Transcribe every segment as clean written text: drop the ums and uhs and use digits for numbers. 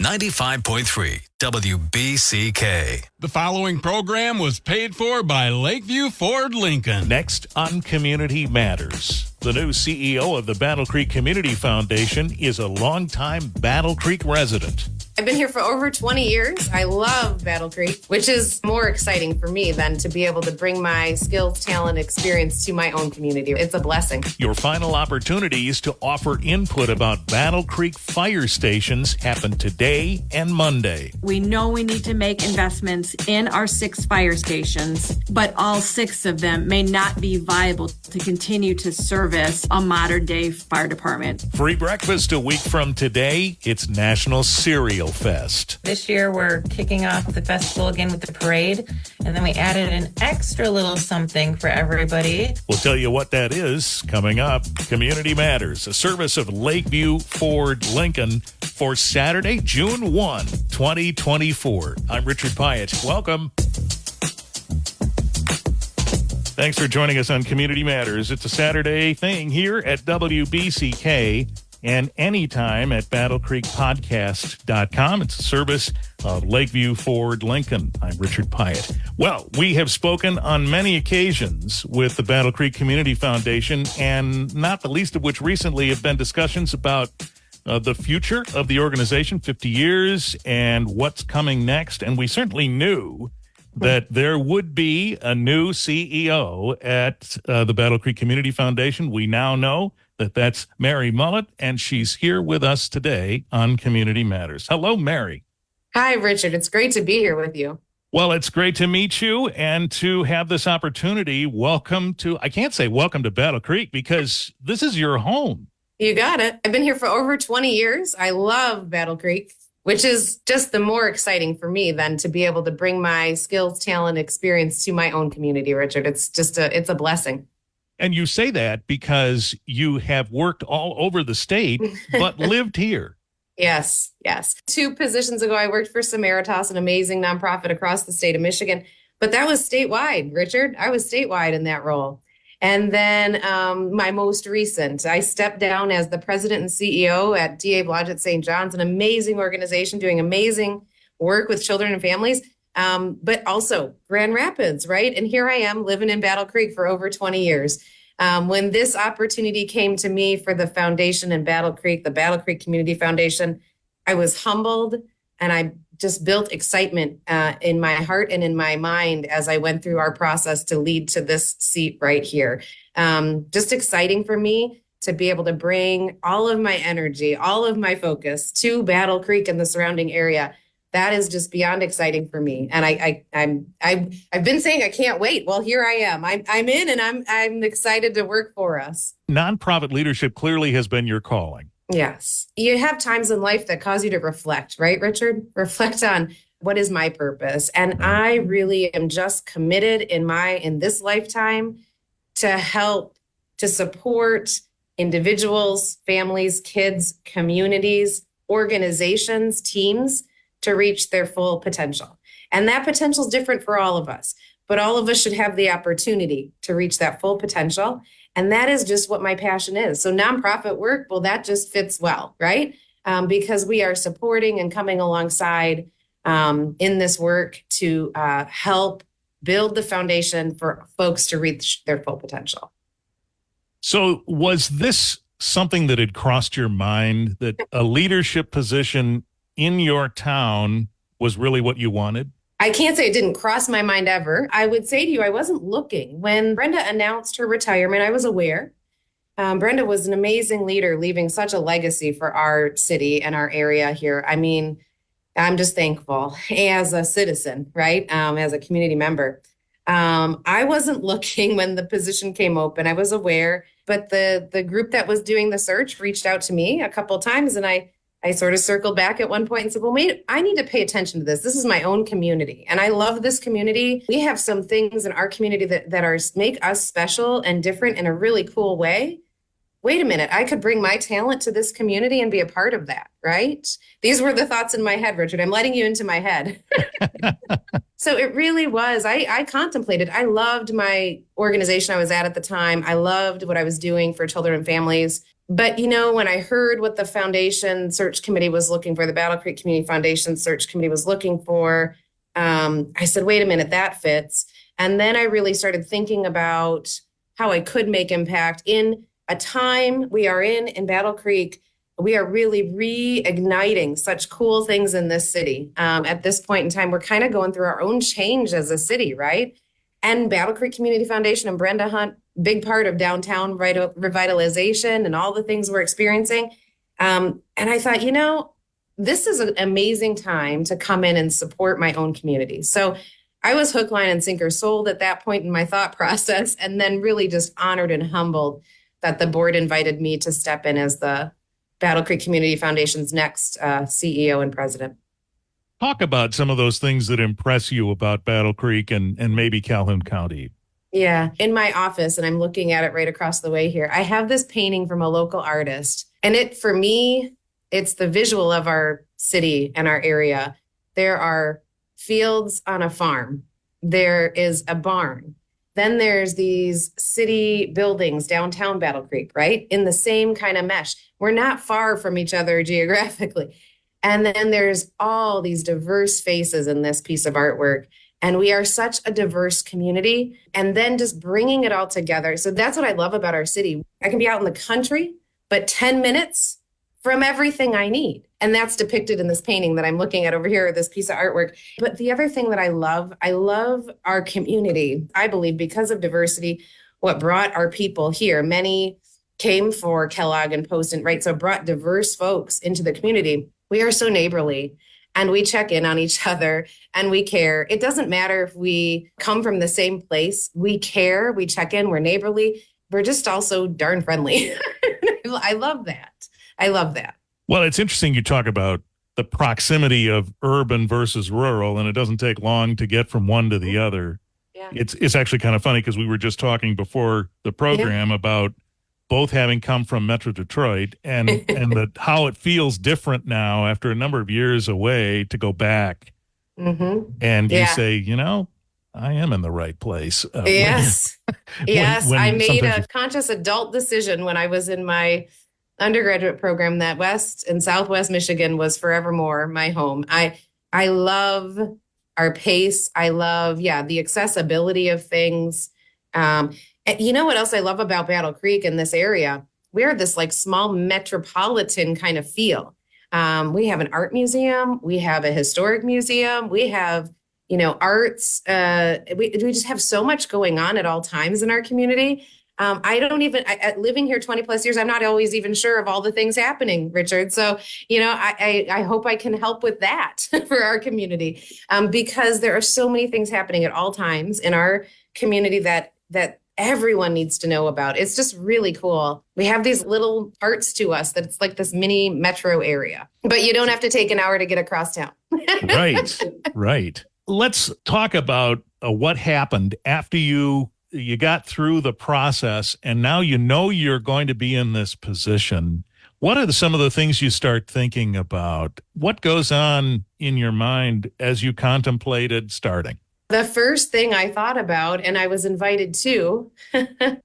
95.3 WBCK. The following program was paid for by Lakeview Ford Lincoln. Next on Community Matters. The new CEO of the Battle Creek Community Foundation is a longtime Battle Creek resident. I've been here for over 20 years. I love Battle Creek, which is more exciting for me than to be able to bring my skills, talent, experience to my own community. It's a blessing. Your final opportunities to offer input about Battle Creek fire stations happen today and Monday. We know we need to make investments in our 6 fire stations, but all 6 of them may not be viable to continue to service a modern day fire department. Free breakfast a week from today. It's National Cereal Fest. This year we're kicking off the festival again with the parade, and then we added an extra little something for everybody. We'll tell you what that is coming up. Community Matters, a service of Lakeview Ford Lincoln for Saturday, June 1, 2024. I'm Richard Pyatt. Welcome. Thanks for joining us on Community Matters. It's a Saturday thing here at WBCK and anytime at battlecreekpodcast.com. It's a service of Lakeview Ford Lincoln. I'm Richard Pyatt. Well, we have spoken on many occasions with the Battle Creek Community Foundation, and not the least of which recently have been discussions about the future of the organization, 50 years, and what's coming next. And we certainly knew that there would be a new CEO at the Battle Creek Community Foundation. We now know that that's Mary Mullet, and she's here with us today on Community Matters. Hello, Mary. Hi, Richard. It's great to be here with you. Well, it's great to meet you and to have this opportunity. Welcome to, I can't say welcome to Battle Creek because this is your home. You got it. I've been here for over 20 years. I love Battle Creek, which is just the more exciting for me than to be able to bring my skills, talent, experience to my own community, Richard. It's a blessing. And you say that because you have worked all over the state, but lived here. Yes. 2 positions ago, I worked for Samaritas, an amazing nonprofit across the state of Michigan. But that was statewide, Richard. I was statewide in that role. And then my most recent, I stepped down as the president and CEO at DA Blodgett St. John's, an amazing organization doing amazing work with children and families. But also Grand Rapids, right? And here I am living in Battle Creek for over 20 years. When this opportunity came to me for the foundation in Battle Creek, the Battle Creek Community Foundation, I was humbled, and I just built excitement in my heart and in my mind as I went through our process to lead to this seat right here. Just exciting for me to be able to bring all of my energy, all of my focus to Battle Creek and the surrounding area. That is just beyond exciting for me. And I've been saying I can't wait. Well, here I am. I'm in, and I'm excited to work for us. Nonprofit leadership clearly has been your calling. Yes. You have times in life that cause you to reflect, right, Richard? Reflect on what is my purpose. And I really am just committed in this lifetime to help, to support individuals, families, kids, communities, organizations, teams, to reach their full potential. And that potential is different for all of us, but all of us should have the opportunity to reach that full potential. And that is just what my passion is. So nonprofit work, well, that just fits well, right? Because we are supporting and coming alongside in this work to help build the foundation for folks to reach their full potential. So was this something that had crossed your mind, that a leadership position in your town was really what you wanted? I can't say it didn't cross my mind ever. I would say to you, I wasn't looking. When Brenda announced her retirement, I was aware. Brenda was an amazing leader, leaving such a legacy for our city and our area here. I mean, I'm just thankful as a citizen, right? As a community member. I wasn't looking when the position came open. I was aware, but the group that was doing the search reached out to me a couple of times, and I sort of circled back at one point and said, well, wait, I need to pay attention to this. This is my own community. And I love this community. We have some things in our community that make us special and different in a really cool way. Wait a minute, I could bring my talent to this community and be a part of that, right? These were the thoughts in my head, Richard. I'm letting you into my head. So it really was. I contemplated. I loved my organization I was at the time. I loved what I was doing for children and families. But, when I heard what the foundation search committee was looking for, the Battle Creek Community Foundation search committee was looking for, I said, wait a minute, that fits. And then I really started thinking about how I could make impact in a time we are in Battle Creek. We are really reigniting such cool things in this city. At this point in time, we're kind of going through our own change as a city, right? And Battle Creek Community Foundation and Brenda Hunt, big part of downtown revitalization and all the things we're experiencing. And I thought, this is an amazing time to come in and support my own community. So I was hook, line, and sinker sold at that point in my thought process, and then really just honored and humbled that the board invited me to step in as the Battle Creek Community Foundation's next CEO and president. Talk about some of those things that impress you about Battle Creek and maybe Calhoun County. Yeah. In my office, and I'm looking at it right across the way here, I have this painting from a local artist. And for me, it's the visual of our city and our area. There are fields on a farm. There is a barn. Then there's these city buildings, downtown Battle Creek, right? In the same kind of mesh. We're not far from each other geographically. And then there's all these diverse faces in this piece of artwork. And we are such a diverse community. And then just bringing it all together. So that's what I love about our city. I can be out in the country, but 10 minutes from everything I need. And that's depicted in this painting that I'm looking at over here, this piece of artwork. But the other thing that I love our community. I believe because of diversity, what brought our people here, many came for Kellogg and Poston, right? So brought diverse folks into the community. We are so neighborly and we check in on each other and we care. It doesn't matter if we come from the same place. We care, we check in, we're neighborly. We're just also darn friendly. I love that. I love that. Well, it's interesting you talk about the proximity of urban versus rural, and it doesn't take long to get from one to the other. Yeah. It's actually kind of funny because we were just talking before the program about both having come from Metro Detroit and how it feels different now after a number of years away to go back. Mm-hmm. And you say, I am in the right place. Yes. when I made a sometimes conscious adult decision when I was in my undergraduate program that West and Southwest Michigan was forevermore my home. I love our pace. I love, the accessibility of things. And you know what else I love about Battle Creek in this area? We're this like small metropolitan kind of feel. We have an art museum. We have a historic museum. We have, arts. We just have so much going on at all times in our community. Living here 20 plus years, I'm not always even sure of all the things happening, Richard. So, I hope I can help with that for our community because there are so many things happening at all times in our community that everyone needs to know about. It's just really cool. We have these little parts to us that it's like this mini metro area, but you don't have to take an hour to get across town. Right. Let's talk about what happened after you got through the process and now you're going to be in this position. What are some of the things you start thinking about? What goes on in your mind as you contemplated starting? The first thing I thought about, and I was invited to,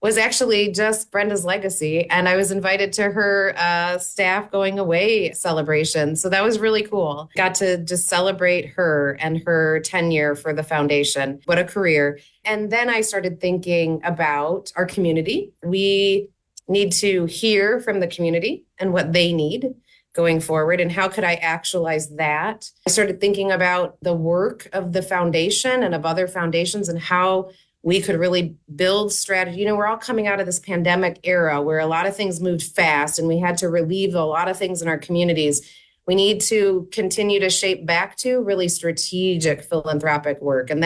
was actually just Brenda's legacy. And I was invited to her staff going away celebration. So that was really cool. Got to just celebrate her and her tenure for the foundation. What a career. And then I started thinking about our community. We need to hear from the community and what they need going forward, and how could I actualize that? I started thinking about the work of the foundation and of other foundations and how we could really build strategy. We're all coming out of this pandemic era where a lot of things moved fast and we had to relieve a lot of things in our communities. We need to continue to shape back to really strategic philanthropic work. And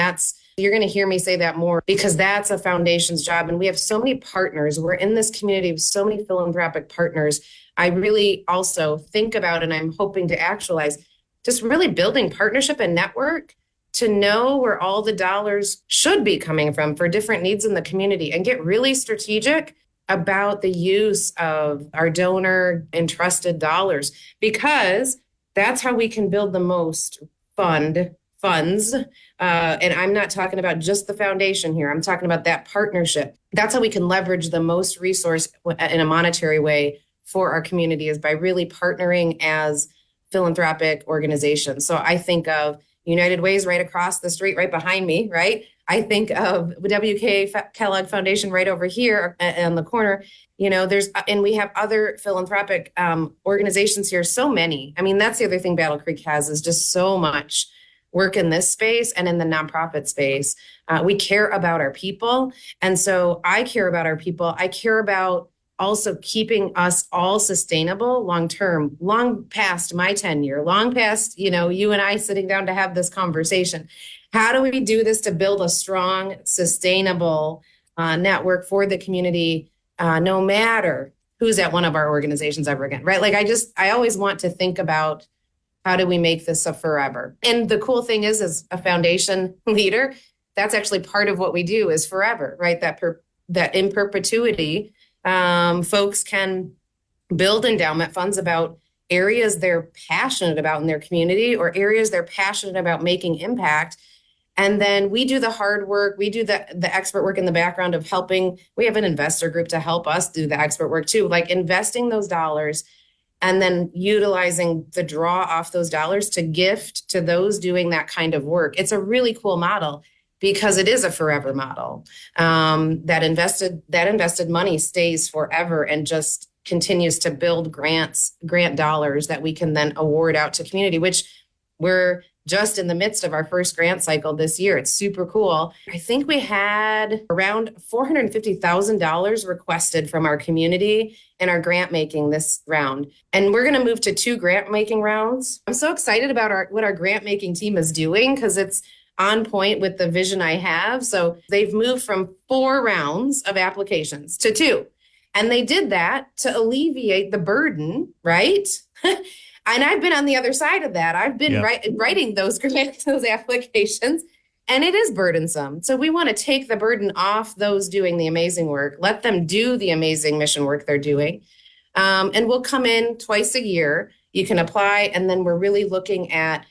you're going to hear me say that more because that's a foundation's job. And we have so many partners. We're in this community with so many philanthropic partners. I really also think about, and I'm hoping to actualize, just really building partnership and network to know where all the dollars should be coming from for different needs in the community and get really strategic about the use of our donor entrusted dollars, because that's how we can build the most funds. And I'm not talking about just the foundation here. I'm talking about that partnership. That's how we can leverage the most resource in a monetary way for our community is by really partnering as philanthropic organizations. So I think of United Way's right across the street, right behind me, right? I think of W.K. Kellogg Foundation right over here on the corner. And we have other philanthropic organizations here, so many. I mean, that's the other thing Battle Creek has is just so much work in this space and in the nonprofit space. We care about our people. And so I care about our people. I care about also keeping us all sustainable long-term, long past my tenure, long past, you and I sitting down to have this conversation. How do we do this to build a strong, sustainable network for the community, no matter who's at one of our organizations ever again, right? Like I always want to think about how do we make this a forever? And the cool thing is, as a foundation leader, that's actually part of what we do is forever, right? That in perpetuity, folks can build endowment funds about areas they're passionate about in their community or areas they're passionate about making impact. And then we do the hard work. We do the expert work in the background of helping. We have an investor group to help us do the expert work too, like investing those dollars and then utilizing the draw off those dollars to gift to those doing that kind of work. It's a really cool model because it is a forever model. That invested money stays forever and just continues to build grant dollars that we can then award out to community, which we're just in the midst of our first grant cycle this year. It's super cool. I think we had around $450,000 requested from our community in our grant making this round. And we're going to move to 2 grant making rounds. I'm so excited about what our grant making team is doing because it's on point with the vision I have. So they've moved from 4 rounds of applications to 2. And they did that to alleviate the burden, right? And I've been on the other side of that. I've been writing those applications, and it is burdensome. So we want to take the burden off those doing the amazing work, let them do the amazing mission work they're doing. And we'll come in twice a year. You can apply, and then we're really looking at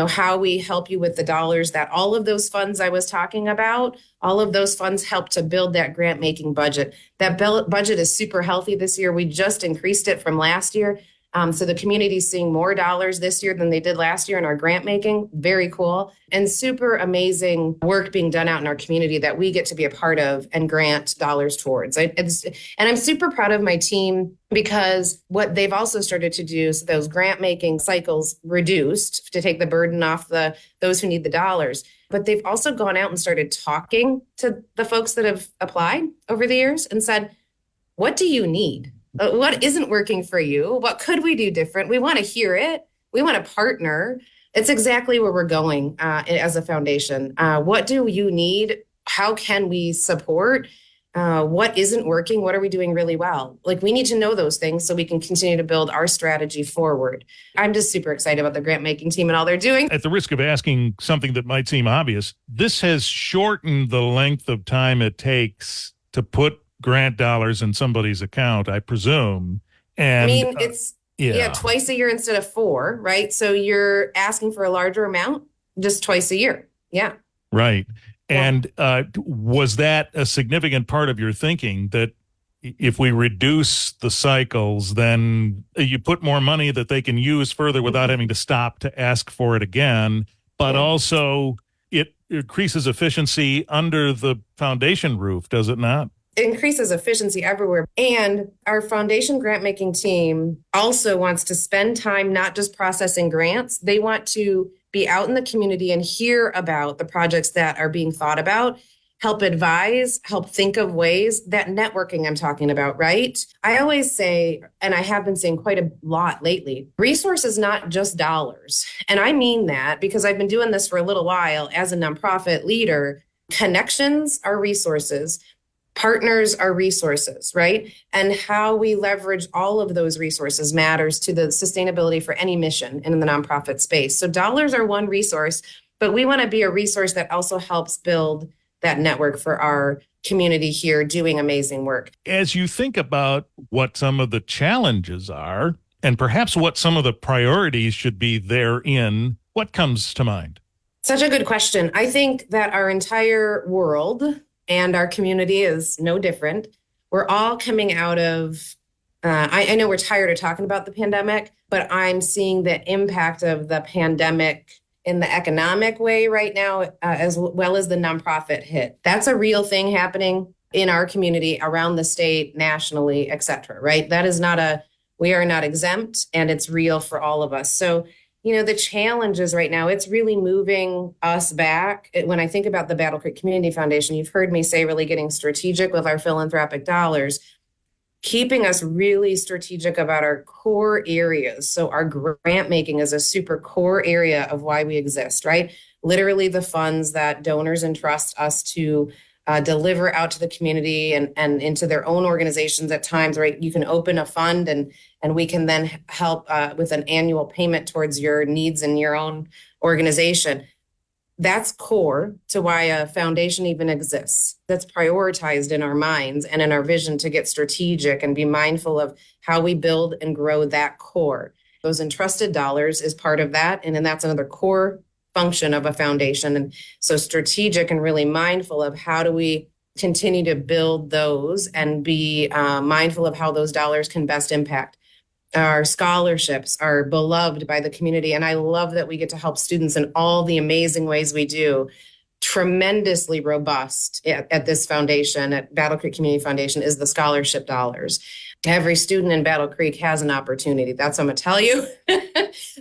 how we help you with the dollars that all of those funds I was talking about, all of those funds help to build that grant making budget. That budget is super healthy this year. We just increased it from last year. So the community's seeing more dollars this year than they did last year in our grant making. Very cool and super amazing work being done out in our community that we get to be a part of and grant dollars towards. And I'm super proud of my team because what they've also started to do is those grant making cycles reduced to take the burden off those who need the dollars. But they've also gone out and started talking to the folks that have applied over the years and said, what do you need? What isn't working for you? What could we do different? We want to hear it. We want to partner. It's exactly where we're going as a foundation. What do you need? How can we support? What isn't working? What are we doing really well? Like we need to know those things so we can continue to build our strategy forward. I'm just super excited about the grant making team and all they're doing. At the risk of asking something that might seem obvious, this has shortened the length of time it takes to put grant dollars in somebody's account, I presume. And I mean, it's twice a year instead of 4, right? So you're asking for a larger amount just twice a year. Yeah. Right. And was that a significant part of your thinking that if we reduce the cycles, then you put more money that they can use further without having to stop to ask for it again, but also it increases efficiency under the foundation roof, does it not? Increases efficiency everywhere. And our foundation grant making team also wants to spend time not just processing grants. They want to be out in the community and hear about the projects that are being thought about, help advise, help think of ways, that networking I'm talking about, right? I always say, and I have been saying quite a lot lately, resource is not just dollars. And I mean that because I've been doing this for a little while as a nonprofit leader. Connections are resources. Partners are resources, right? And how we leverage all of those resources matters to the sustainability for any mission in the nonprofit space. So dollars are one resource, but we want to be a resource that also helps build that network for our community here doing amazing work. As you think about what some of the challenges are, and perhaps what some of the priorities should be therein, what comes to mind? Such a good question. I think that our entire world and our community is no different. We're all coming out of I know we're tired of talking about the pandemic, but I'm seeing the impact of the pandemic in the economic way right now, as well as the nonprofit hit. That's a real thing happening in our community, around the state, nationally, et cetera, right? That is not we are not exempt, and it's real for all of us. So, the challenges right now, it's really moving us back. When I think about the Battle Creek Community Foundation, you've heard me say really getting strategic with our philanthropic dollars, keeping us really strategic about our core areas. So our grant making is a super core area of why we exist, right? Literally the funds that donors entrust us to deliver out to the community and into their own organizations at times, right? You can open a fund and we can then help with an annual payment towards your needs in your own organization. That's core to why a foundation even exists. That's prioritized in our minds and in our vision to get strategic and be mindful of how we build and grow that core. Those entrusted dollars is part of that. And then that's another core function of a foundation. And so strategic and really mindful of how do we continue to build those and be mindful of how those dollars can best impact. Our scholarships are beloved by the community, and I love that we get to help students in all the amazing ways we do. Tremendously robust at this foundation, at Battle Creek Community Foundation, is the scholarship dollars. Every student in Battle Creek has an opportunity. That's what I'm going to tell you.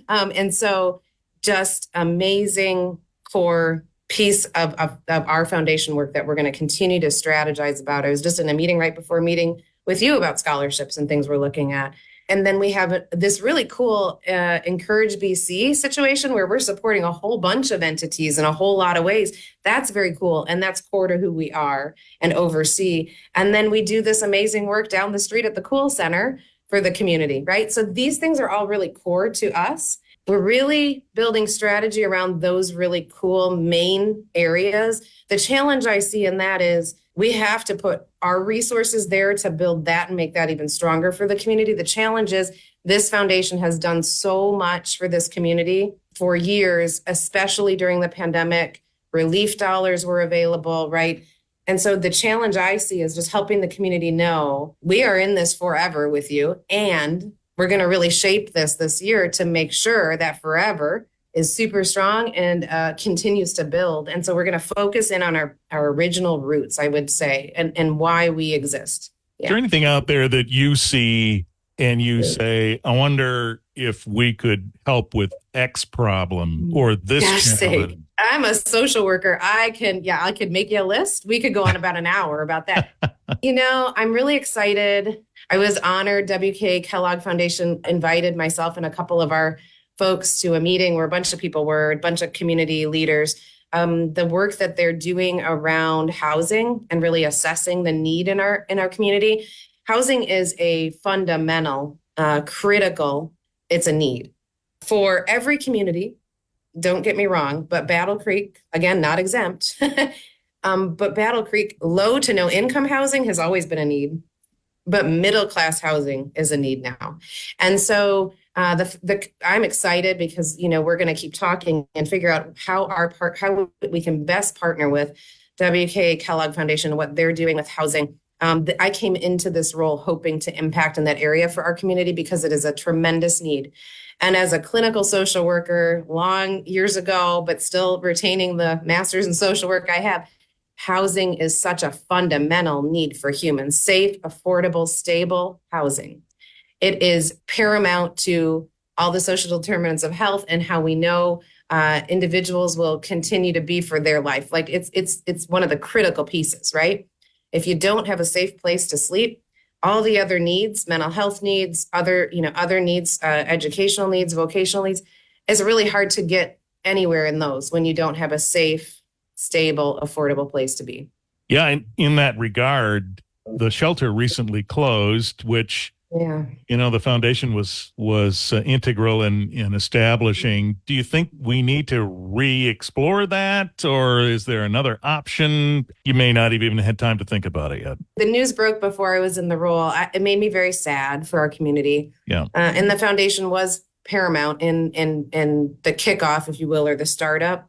And so just amazing core piece of our foundation work that we're going to continue to strategize about. I was just in a meeting right before meeting with you about scholarships and things we're looking at. And then we have this really cool Encourage BC situation where we're supporting a whole bunch of entities in a whole lot of ways. That's very cool. And that's core to who we are and oversee. And then we do this amazing work down the street at the Cool Center for the community, right? So these things are all really core to us. We're really building strategy around those really cool main areas. The challenge I see in that is we have to put our resources there to build that and make that even stronger for the community. The challenge is this foundation has done so much for this community for years, especially during the pandemic. Relief dollars were available, right? And so the challenge I see is just helping the community know we are in this forever with you, and we're going to really shape this year to make sure that forever is super strong and continues to build. And so we're going to focus in on our original roots, I would say, and why we exist. Yeah. Is there anything out there that you see and you say, I wonder if we could help with X problem or this challenge? I'm a social worker. I could make you a list. We could go on about an hour about that. I'm really excited. I was honored. WK Kellogg Foundation invited myself and a couple of our folks to a meeting where a bunch of people were, a bunch of community leaders. The work that they're doing around housing and really assessing the need in our community. Housing is a fundamental, critical, it's a need for every community. Don't get me wrong, but Battle Creek, again, not exempt, but Battle Creek, low to no income housing has always been a need, but middle class housing is a need now. And so I'm excited because, we're going to keep talking and figure out how we can best partner with WK Kellogg Foundation and what they're doing with housing. I came into this role hoping to impact in that area for our community because it is a tremendous need. And as a clinical social worker long years ago, but still retaining the master's in social work I have, housing is such a fundamental need for humans. Safe, affordable, stable housing. It is paramount to all the social determinants of health and how we know individuals will continue to be for their life. Like it's one of the critical pieces, right? If you don't have a safe place to sleep, all the other needs, mental health needs, other needs, educational needs, vocational needs, it's really hard to get anywhere in those when you don't have a safe, stable, affordable place to be. Yeah, in that regard, the shelter recently closed, which the foundation was integral in establishing. Do you think we need to re-explore that, or is there another option? You may not have even had time to think about it yet. The news broke before I was in the role. It made me very sad for our community. Yeah, and the foundation was paramount in the kickoff, if you will, or the startup.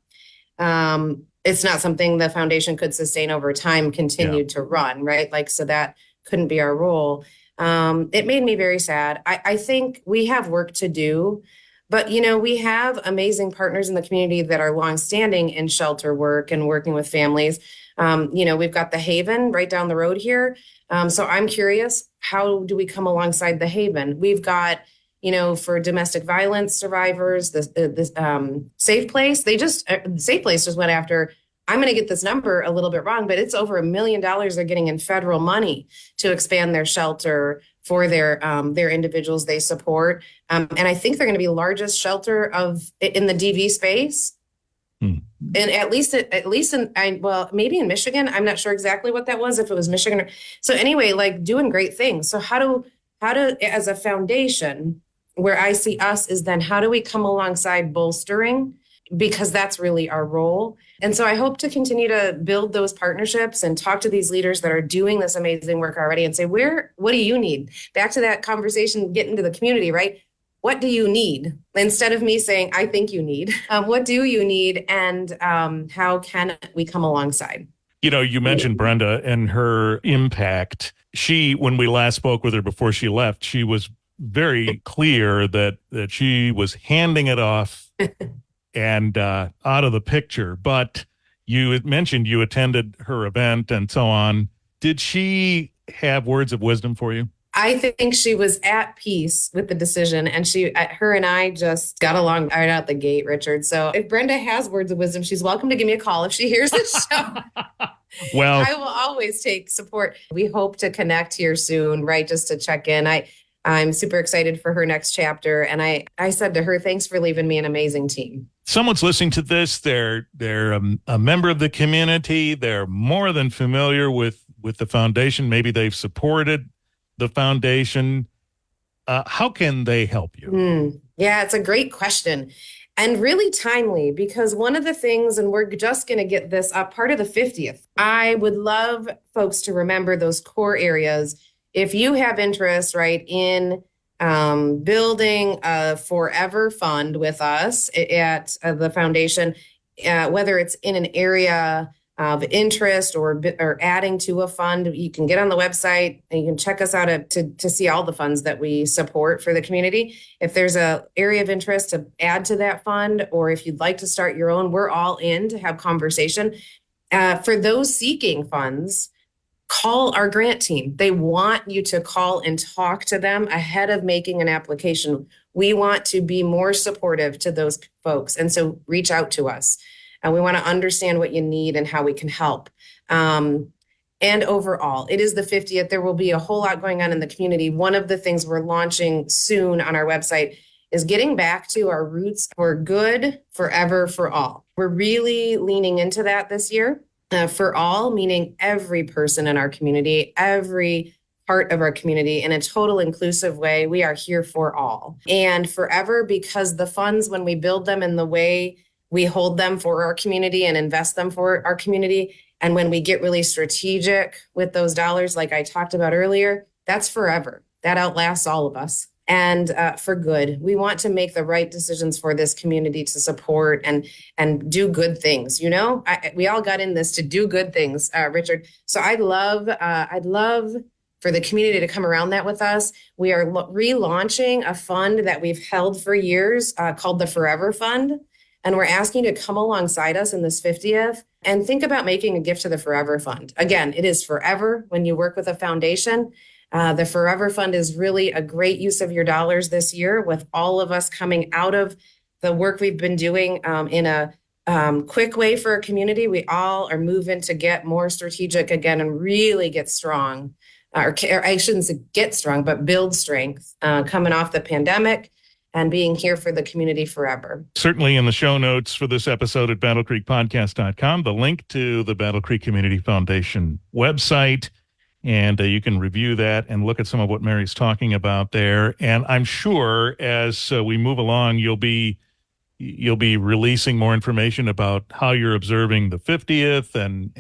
It's not something the foundation could sustain over time, continue to run, right? So that couldn't be our role. It made me very sad. I think we have work to do, but we have amazing partners in the community that are longstanding in shelter work and working with families. We've got the Haven right down the road here. So I'm curious, how do we come alongside the Haven? We've got, for domestic violence survivors, this Safe Place. Safe Place just went after, I'm going to get this number a little bit wrong, but it's over $1 million they're getting in federal money to expand their shelter for their individuals they support. And I think they're going to be the largest shelter in the DV space. And maybe in Michigan, I'm not sure exactly what that was, if it was Michigan. So anyway, like doing great things. So how do, as a foundation, where I see us is then how do we come alongside bolstering? Because that's really our role. And so I hope to continue to build those partnerships and talk to these leaders that are doing this amazing work already and say, what do you need? Back to that conversation, get into the community, right? What do you need? Instead of me saying, I think you need, what do you need? And how can we come alongside? You mentioned Brenda and her impact. When we last spoke with her before she left, she was very clear that she was handing it off and out of the picture. But you had mentioned you attended her event and so on. Did she have words of wisdom for you? I think she was at peace with the decision, and her and I just got along right out the gate, Richard. So if Brenda has words of wisdom, she's welcome to give me a call if she hears this show. Well, I will always take support. We hope to connect here soon, right? Just to check in. I'm super excited for her next chapter. And I said to her, thanks for leaving me an amazing team. Someone's listening to this. They're a member of the community. They're more than familiar with the foundation. Maybe they've supported the foundation. How can they help you? Yeah, it's a great question and really timely, because one of the things, and we're just going to get this up, part of the 50th, I would love folks to remember those core areas. If you have interest, right, in building a forever fund with us at the foundation, whether it's in an area of interest or adding to a fund, you can get on the website and you can check us out to see all the funds that we support for the community. If there's an area of interest to add to that fund, or if you'd like to start your own, we're all in to have conversation. For those seeking funds, call our grant team. They want you to call and talk to them ahead of making an application. We want to be more supportive to those folks. And so reach out to us. And we want to understand what you need and how we can help. And overall, it is the 50th. There will be a whole lot going on in the community. One of the things we're launching soon on our website is getting back to our roots for good, forever, for all. We're really leaning into that this year. For all, meaning every person in our community, every part of our community in a total inclusive way. We are here for all. And forever, because the funds, when we build them in the way we hold them for our community and invest them for our community, and when we get really strategic with those dollars, like I talked about earlier, that's forever. That outlasts all of us. And for good, we want to make the right decisions for this community to support and do good things. We all got in this to do good things, Richard. So I'd love for the community to come around that with us. We are relaunching a fund that we've held for years called the Forever Fund. And we're asking you to come alongside us in this 50th and think about making a gift to the Forever Fund. Again, it is forever when you work with a foundation. The Forever Fund is really a great use of your dollars this year, with all of us coming out of the work we've been doing in a quick way for our community. We all are moving to get more strategic again and really get strong, or I shouldn't say get strong, but build strength coming off the pandemic and being here for the community forever. Certainly in the show notes for this episode at battlecreekpodcast.com, the link to the Battle Creek Community Foundation website. And you can review that and look at some of what Mary's talking about there. And I'm sure as we move along, you'll be releasing more information about how you're observing the 50th, and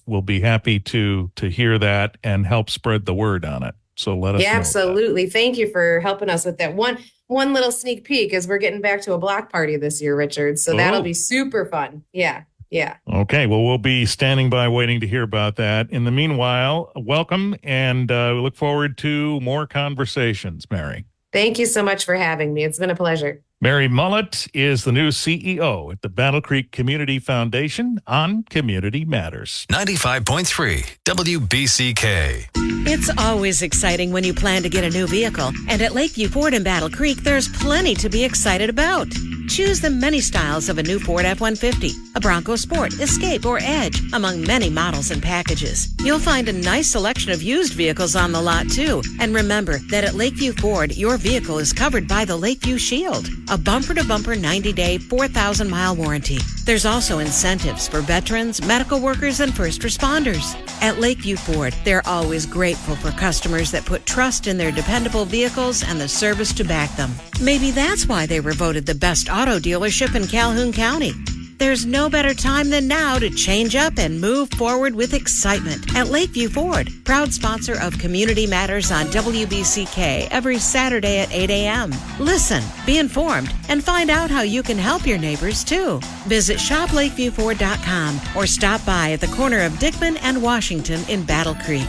we'll be happy to hear that and help spread the word on it. So let us know. Absolutely. Thank you for helping us with that. One little sneak peek is we're getting back to a block party this year, Richard. So that'll be super fun. Yeah. Yeah. Okay, well, we'll be standing by waiting to hear about that. In the meanwhile, welcome, and we look forward to more conversations, Mary. Thank you so much for having me. It's been a pleasure. Mary Mullett is the new CEO at the Battle Creek Community Foundation on Community Matters. 95.3 WBCK. It's always exciting when you plan to get a new vehicle, and at Lakeview Ford in Battle Creek, there's plenty to be excited about. Choose the many styles of a new Ford F-150, a Bronco Sport, Escape, or Edge, among many models and packages. You'll find a nice selection of used vehicles on the lot, too. And remember that at Lakeview Ford, your vehicle is covered by the Lakeview Shield, a bumper-to-bumper 90-day, 4,000-mile warranty. There's also incentives for veterans, medical workers, and first responders. At Lakeview Ford, they're always grateful for customers that put trust in their dependable vehicles and the service to back them. Maybe that's why they were voted the best auto dealership in Calhoun County. There's no better time than now to change up and move forward with excitement at Lakeview Ford, proud sponsor of Community Matters on WBCK every Saturday at 8 a.m. Listen, be informed, and find out how you can help your neighbors too. Visit shoplakeviewford.com or stop by at the corner of Dickman and Washington in Battle Creek.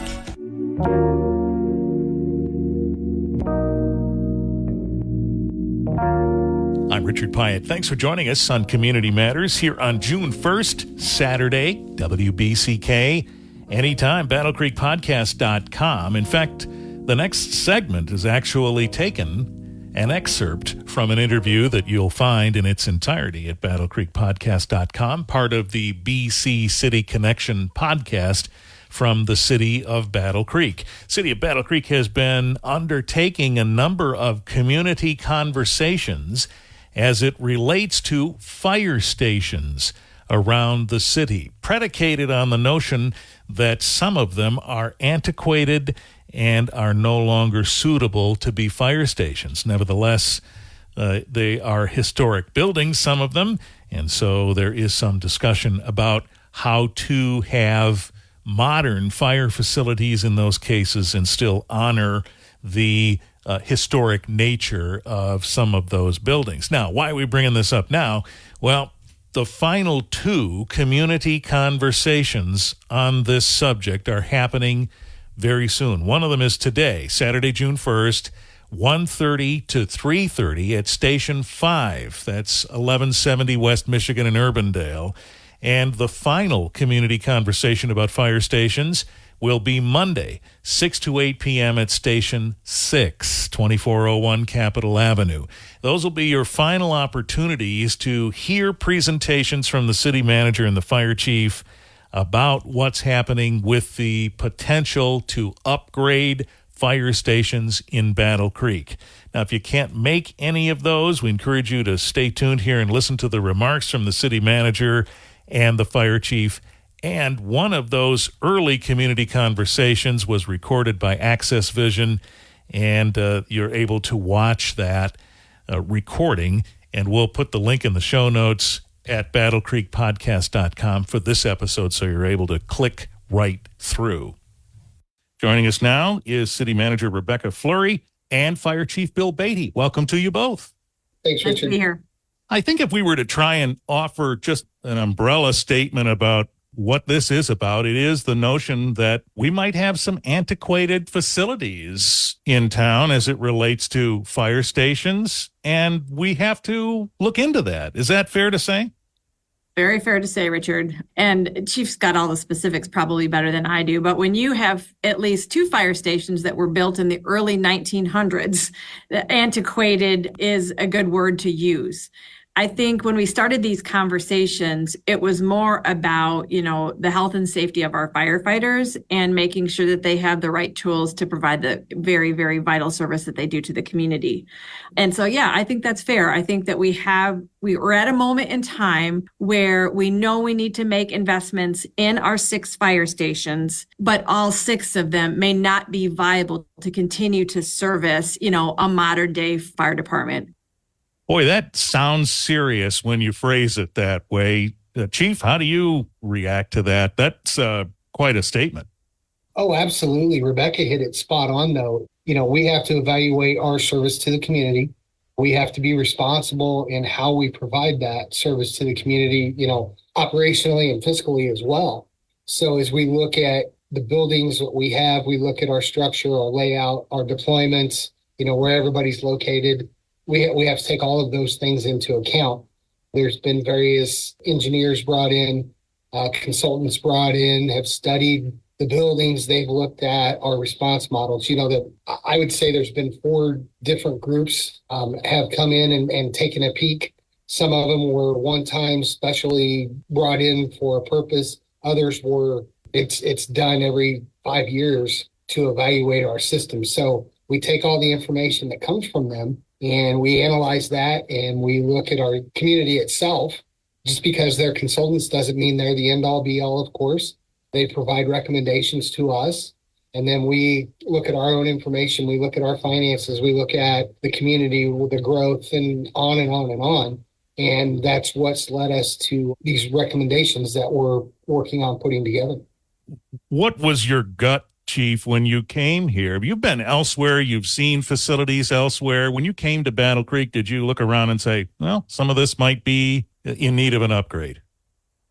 I'm Richard Pyatt. Thanks for joining us on Community Matters here on June 1st, Saturday, WBCK. Anytime, BattleCreekPodcast.com. In fact, the next segment is actually taken an excerpt from an interview that you'll find in its entirety at BattleCreekPodcast.com, part of the BC City Connection podcast from the city of Battle Creek. City of Battle Creek has been undertaking a number of community conversations as it relates to fire stations around the city, predicated on the notion that some of them are antiquated and are no longer suitable to be fire stations. Nevertheless, they are historic buildings, some of them, and so there is some discussion about how to have modern fire facilities in those cases and still honor the historic nature of some of those buildings. Now, why are we bringing this up now? Well, the final two community conversations on this subject are happening very soon. One of them is today, Saturday, June 1st, 1:30 to 3:30 at Station 5. That's 1170 West Michigan in Urbandale. And the final community conversation about fire stations will be Monday, 6 to 8 p.m. at Station 6, 2401 Capitol Avenue. Those will be your final opportunities to hear presentations from the city manager and the fire chief about what's happening with the potential to upgrade fire stations in Battle Creek. Now, if you can't make any of those, we encourage you to stay tuned here and listen to the remarks from the city manager and the fire chief. And one of those early community conversations was recorded by Access Vision, and you're able to watch that recording. And we'll put the link in the show notes at BattleCreekPodcast.com for this episode, so you're able to click right through. Joining us now is City Manager Rebecca Fleury and Fire Chief Bill Beatty. Welcome to you both. Thanks, Nice Richard. to be here. I think if we were to try and offer just an umbrella statement about what this is about, it is the notion that we might have some antiquated facilities in town as it relates to fire stations, and we have to look into that. Is that fair to say? Very fair to say, Richard. And Chief's got all the specifics probably better than I do. But when you have at least two fire stations that were built in the early 1900s, antiquated is a good word to use. I think when we started these conversations, it was more about, the health and safety of our firefighters and making sure that they have the right tools to provide the very, very vital service that they do to the community. And so, yeah, I think that's fair. I think that we're at a moment in time where we know we need to make investments in our 6 fire stations, but all 6 of them may not be viable to continue to service, a modern day fire department. Boy, that sounds serious when you phrase it that way. Chief, how do you react to that? That's quite a statement. Oh, absolutely. Rebecca hit it spot on, though. We have to evaluate our service to the community. We have to be responsible in how we provide that service to the community. operationally and fiscally as well. So as we look at the buildings that we have, we look at our structure, our layout, our deployments, where everybody's located. We have to take all of those things into account. There's been various engineers brought in, consultants brought in, have studied the buildings. They've looked at our response models. That I would say there's been 4 different groups have come in and taken a peek. Some of them were one time specially brought in for a purpose. Others were, it's done every 5 years to evaluate our system. So we take all the information that comes from them and we analyze that, and we look at our community itself. Just because they're consultants doesn't mean they're the end all be all, of course. They provide recommendations to us, and then we look at our own information. We look at our finances. We look at the community, the growth, and on and on and on. And that's what's led us to these recommendations that we're working on putting together. What was your gut, Chief, when you came here? You've been elsewhere. You've seen facilities elsewhere. When you came to Battle Creek, did you look around and say, well, some of this might be in need of an upgrade?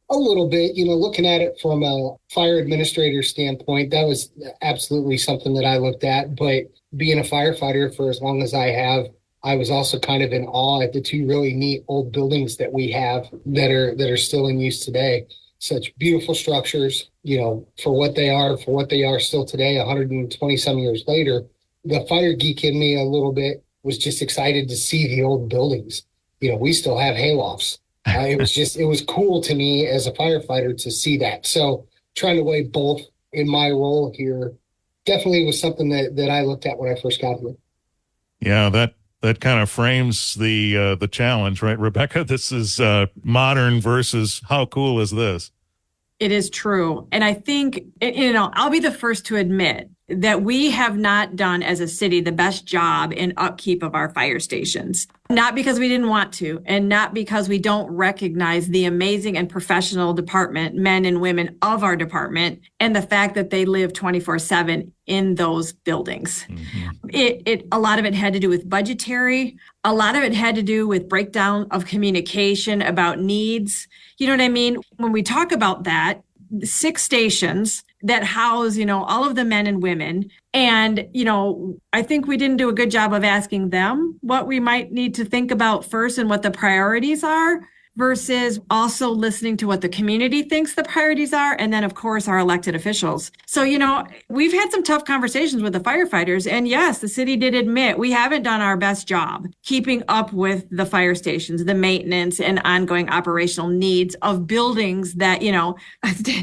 A little bit, looking at it from a fire administrator standpoint, that was absolutely something that I looked at. But being a firefighter for as long as I have, I was also kind of in awe at the 2 really neat old buildings that we have that are still in use today. Such beautiful structures, for what they are still today, 120 some years later. The fire geek in me a little bit was just excited to see the old buildings. We still have haylofts. It was cool to me as a firefighter to see that. So trying to weigh both in my role here definitely was something that I looked at when I first got here. Yeah, that kind of frames the challenge, right, Rebecca? This is modern versus how cool is this? It is true. And I think, I'll be the first to admit that we have not done as a city the best job in upkeep of our fire stations. Not because we didn't want to, and not because we don't recognize the amazing and professional department, men and women of our department, and the fact that they live 24/7 in those buildings. Mm-hmm. A lot of it had to do with budgetary. A lot of it had to do with breakdown of communication about needs. You know what I mean? When we talk about that, 6 stations that house, all of the men and women. And, I think we didn't do a good job of asking them what we might need to think about first and what the priorities are, versus also listening to what the community thinks the priorities are. And then, of course, our elected officials. So, we've had some tough conversations with the firefighters. And yes, the city did admit we haven't done our best job keeping up with the fire stations, the maintenance and ongoing operational needs of buildings that,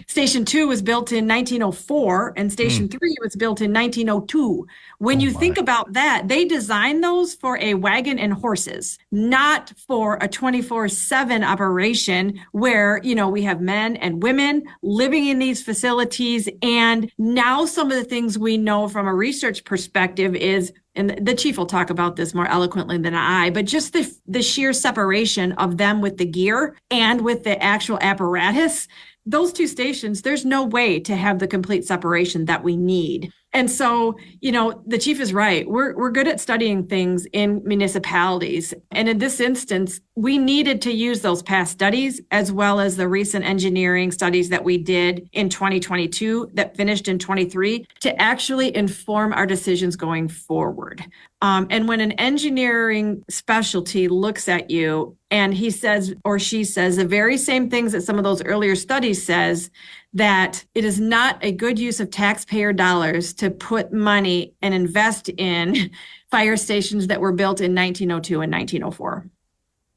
Station 2 was built in 1904 and Station 3 was built in 1902. When you think about that, they designed those for a wagon and horses, not for a 24/7 operation where, we have men and women living in these facilities. And now some of the things we know from a research perspective is, and the chief will talk about this more eloquently than I, but just the sheer separation of them with the gear and with the actual apparatus. Those 2 stations, there's no way to have the complete separation that we need. And so, the chief is right. We're good at studying things in municipalities. And in this instance, we needed to use those past studies as well as the recent engineering studies that we did in 2022 that finished in 23 to actually inform our decisions going forward. And when an engineering specialty looks at you and he says or she says the very same things that some of those earlier studies says, that it is not a good use of taxpayer dollars to put money and invest in fire stations that were built in 1902 and 1904.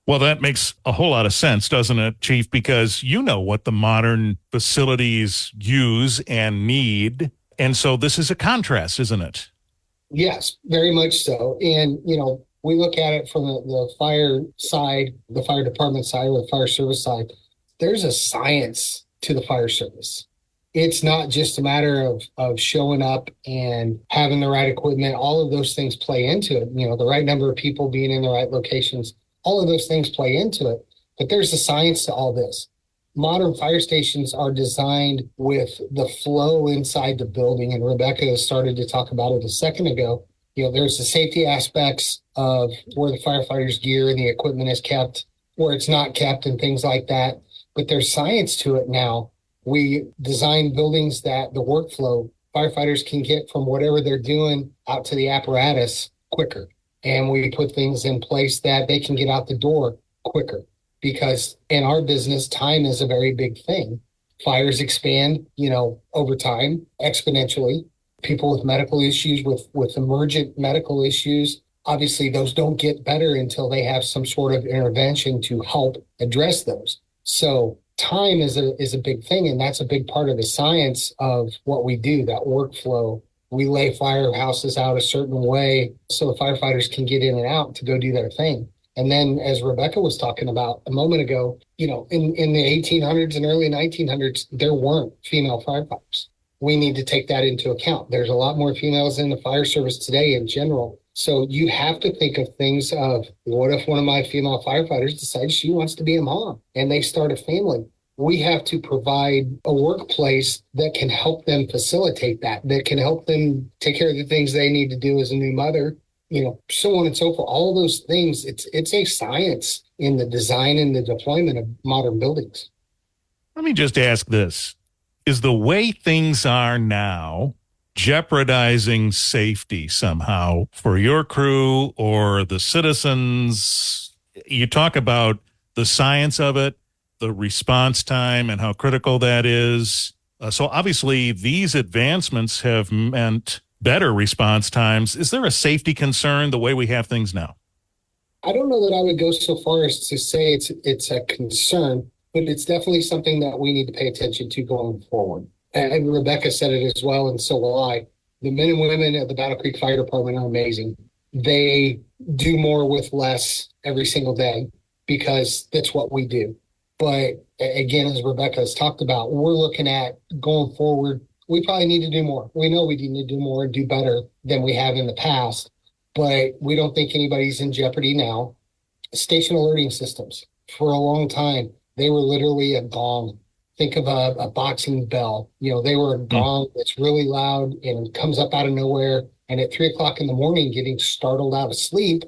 Well, that makes a whole lot of sense, doesn't it, Chief? Because you know what the modern facilities use and need. And so this is a contrast, isn't it? Yes, very much so. And, we look at it from the fire side, the fire department side, or the fire service side. There's a science to the fire service. It's not just a matter of showing up and having the right equipment. All of those things play into it. The right number of people being in the right locations, all of those things play into it. But there's a science to all this. Modern fire stations are designed with the flow inside the building. And Rebecca started to talk about it a second ago. There's the safety aspects of where the firefighters' gear and the equipment is kept, where it's not kept and things like that. but there's science to it now. We design buildings that the workflow firefighters can get from whatever they're doing out to the apparatus quicker. And we put things in place that they can get out the door quicker, because in our business, time is a very big thing. Fires expand, over time exponentially. People with medical issues, with emergent medical issues, obviously those don't get better until they have some sort of intervention to help address those. So time is a big thing, and that's a big part of the science of what we do, that workflow. We lay firehouses out a certain way so the firefighters can get in and out to go do their thing. And then, as Rebecca was talking about a moment ago, in the 1800s and early 1900s, there weren't female firefighters. We need to take that into account. There's a lot more females in the fire service today in general. So you have to think of things of, what if one of my female firefighters decides she wants to be a mom and they start a family? We have to provide a workplace that can help them facilitate that can help them take care of the things they need to do as a new mother, so on and so forth. All of those things, it's a science in the design and the deployment of modern buildings. Let me just ask this. Is the way things are now jeopardizing safety somehow for your crew or the citizens? You talk about the science of it, the response time, and how critical that is. So obviously these advancements have meant better response times. Is there a safety concern the way we have things now? I don't know that I would go so far as to say it's a concern, but it's definitely something that we need to pay attention to going forward. And Rebecca said it as well, and so will I. The men and women at the Battle Creek Fire Department are amazing. They do more with less every single day because that's what we do. But again, as Rebecca has talked about, we're looking at going forward. We probably need to do more. We know we need to do more and do better than we have in the past, but we don't think anybody's in jeopardy now. Station alerting systems. For a long time, they were literally a gong. Think of a boxing bell. They were a gong that's really loud and comes up out of nowhere. And at 3:00 in the morning, getting startled out of sleep,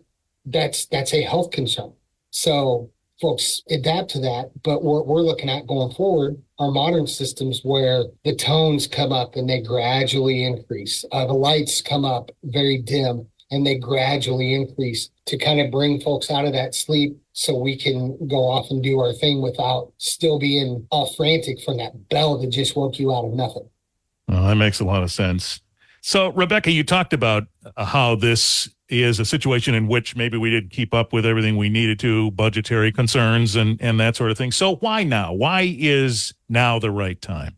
that's a health concern. So folks adapt to that. But what we're looking at going forward are modern systems where the tones come up and they gradually increase. The lights come up very dim and they gradually increase to kind of bring folks out of that sleep so we can go off and do our thing without still being all frantic from that bell that just woke you out of nothing. Well, that makes a lot of sense. So, Rebecca, you talked about how this is a situation in which maybe we didn't keep up with everything we needed to, budgetary concerns and that sort of thing. So why now? Why is now the right time?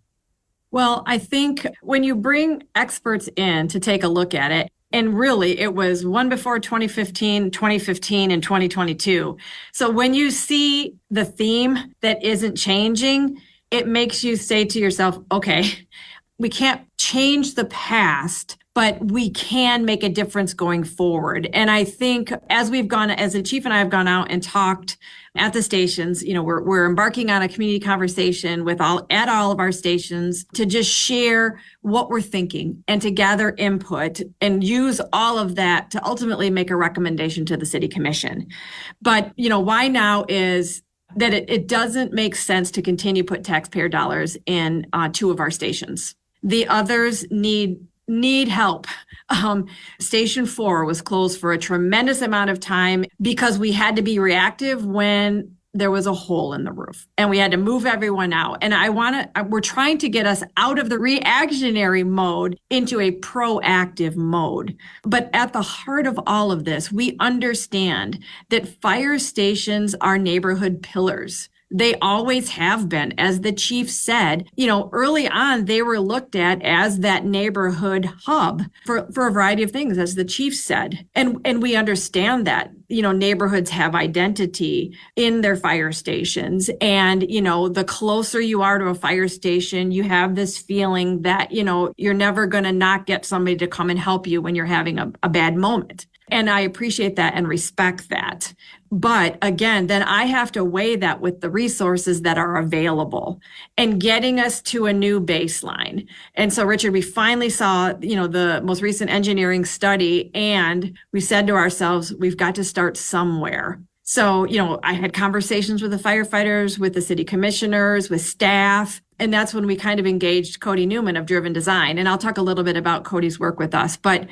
Well, I think when you bring experts in to take a look at it, and really it was one before 2015, 2015, and 2022. So when you see the theme that isn't changing, it makes you say to yourself, okay, we can't change the past, but we can make a difference going forward. And I think as the chief and I have gone out and talked at the stations, we're embarking on a community conversation at all of our stations to just share what we're thinking and to gather input and use all of that to ultimately make a recommendation to the city commission. But, why now is that it doesn't make sense to continue to put taxpayer dollars in 2 of our stations. The others need help. Station 4 was closed for a tremendous amount of time because we had to be reactive when there was a hole in the roof and we had to move everyone out. And we're trying to get us out of the reactionary mode into a proactive mode. But at the heart of all of this, we understand that fire stations are neighborhood pillars. They always have been. As the chief said, early on, they were looked at as that neighborhood hub for a variety of things, as the chief said. And we understand that, neighborhoods have identity in their fire stations. And, the closer you are to a fire station, you have this feeling that, you're never going to not get somebody to come and help you when you're having a bad moment. And I appreciate that and respect that. But again, then I have to weigh that with the resources that are available and getting us to a new baseline. And so, Richard, we finally saw, the most recent engineering study, and we said to ourselves, we've got to start somewhere. So, I had conversations with the firefighters, with the city commissioners, with staff. And that's when we kind of engaged Cody Newman of Driven Design. And I'll talk a little bit about Cody's work with us, but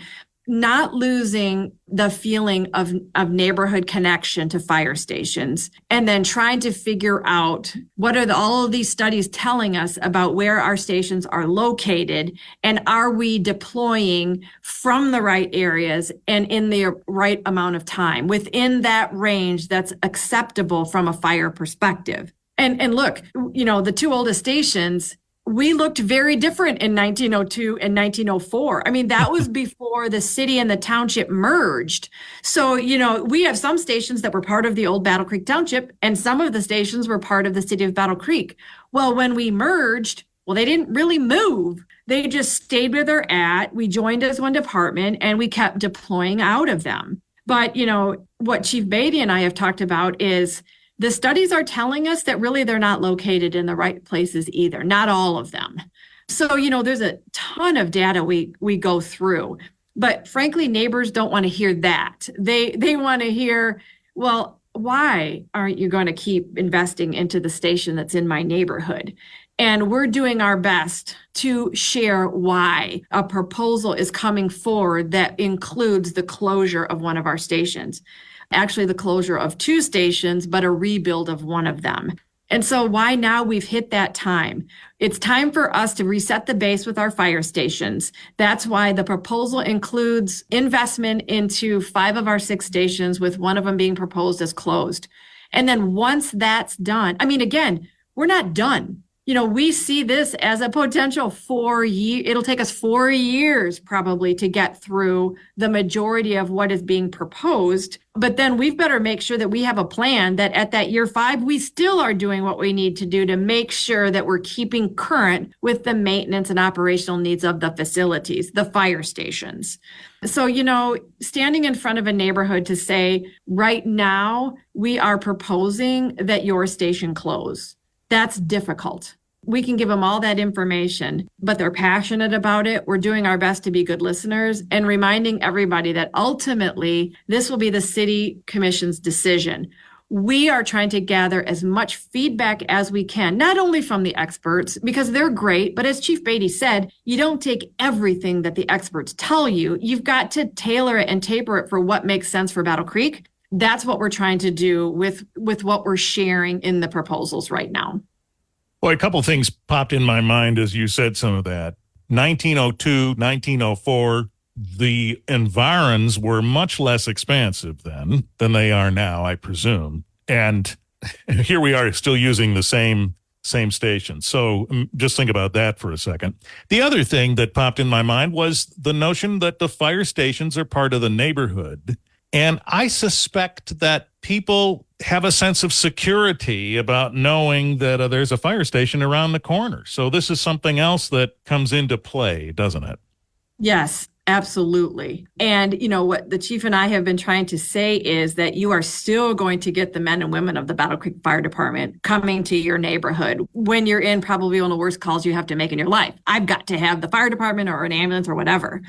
not losing the feeling of neighborhood connection to fire stations, and then trying to figure out what are all of these studies telling us about where our stations are located, and are we deploying from the right areas and in the right amount of time within that range that's acceptable from a fire perspective. And look, the two oldest stations, we looked very different in 1902 and 1904. I mean, that was before the city and the township merged. So, we have some stations that were part of the old Battle Creek Township, and some of the stations were part of the city of Battle Creek. Well, when we merged, they didn't really move. They just stayed where they're at. We joined as one department, and we kept deploying out of them. But, what Chief Beatty and I have talked about is the studies are telling us that really they're not located in the right places either, not all of them. So, there's a ton of data we go through, but frankly, neighbors don't want to hear that. They want to hear, well, why aren't you going to keep investing into the station that's in my neighborhood? And we're doing our best to share why a proposal is coming forward that includes the closure of one of our stations. Actually, the closure of two stations, but a rebuild of one of them. And so why now we've hit that time? It's time for us to reset the base with our fire stations. That's why the proposal includes investment into 5 of our 6 stations, with one of them being proposed as closed. And then once that's done, again, we're not done. We see this as a potential 4 year. It'll take us 4 years probably to get through the majority of what is being proposed. But then we've better make sure that we have a plan that at that year 5, we still are doing what we need to do to make sure that we're keeping current with the maintenance and operational needs of the facilities, the fire stations. So, standing in front of a neighborhood to say, right now, we are proposing that your station close. That's difficult. We can give them all that information, but they're passionate about it. We're doing our best to be good listeners and reminding everybody that ultimately this will be the city commission's decision. We are trying to gather as much feedback as we can, not only from the experts, because they're great, but as Chief Beatty said, you don't take everything that the experts tell you. You've got to tailor it and taper it for what makes sense for Battle Creek. That's what we're trying to do with what we're sharing in the proposals right now. Well, a couple of things popped in my mind as you said some of that. 1902, 1904, the environs were much less expansive then than they are now, I presume. And here we are still using the same station. So just think about that for a second. The other thing that popped in my mind was the notion that the fire stations are part of the neighborhood. And I suspect that people have a sense of security about knowing that there's a fire station around the corner. So this is something else that comes into play, doesn't it? Yes, absolutely. And what the chief and I have been trying to say is that you are still going to get the men and women of the Battle Creek Fire Department coming to your neighborhood when you're in probably one of the worst calls you have to make in your life. I've got to have the fire department or an ambulance or whatever.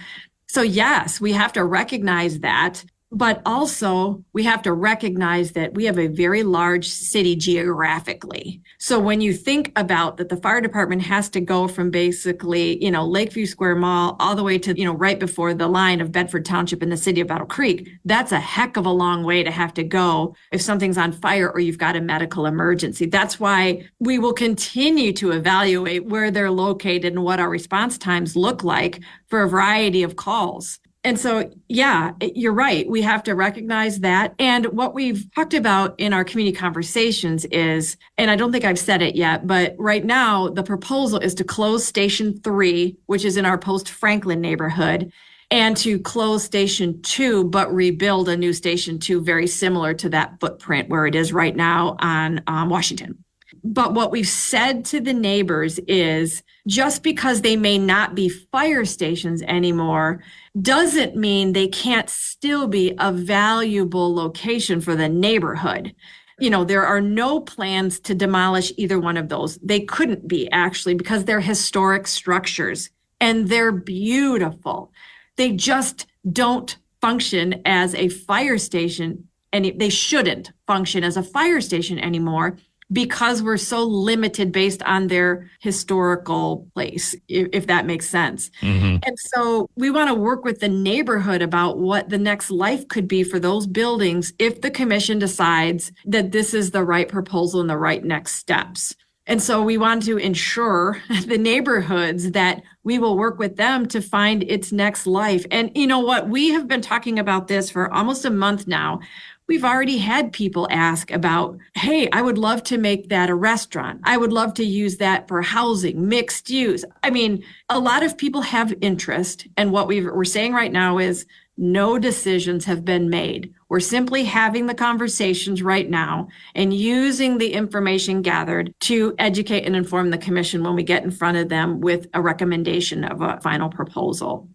So yes, we have to recognize that. But also, we have to recognize that we have a very large city geographically. So when you think about that, the fire department has to go from basically, Lakeview Square Mall all the way to, right before the line of Bedford Township in the city of Battle Creek. That's a heck of a long way to have to go if something's on fire or you've got a medical emergency. That's why we will continue to evaluate where they're located and what our response times look like for a variety of calls. And so, yeah, you're right. We have to recognize that. And what we've talked about in our community conversations is, and I don't think I've said it yet, but right now the proposal is to close Station 3, which is in our post-Franklin neighborhood, and to close Station 2, but rebuild a new Station 2 very similar to that footprint where it is right now on Washington. But what we've said to the neighbors is just because they may not be fire stations anymore doesn't mean they can't still be a valuable location for the neighborhood. There are no plans to demolish either one of those. They couldn't be actually because they're historic structures and they're beautiful. They just don't function as a fire station they shouldn't function as a fire station anymore because we're so limited based on their historical place, if that makes sense. Mm-hmm. And so we want to work with the neighborhood about what the next life could be for those buildings if the commission decides that this is the right proposal and the right next steps. And so we want to ensure the neighborhoods that we will work with them to find its next life. And you know what? We have been talking about this for almost a month now. We've already had people ask about, hey, I would love to make that a restaurant. I would love to use that for housing, mixed use. I mean, a lot of people have interest. And what we're saying right now is no decisions have been made. We're simply having the conversations right now and using the information gathered to educate and inform the commission when we get in front of them with a recommendation of a final proposal.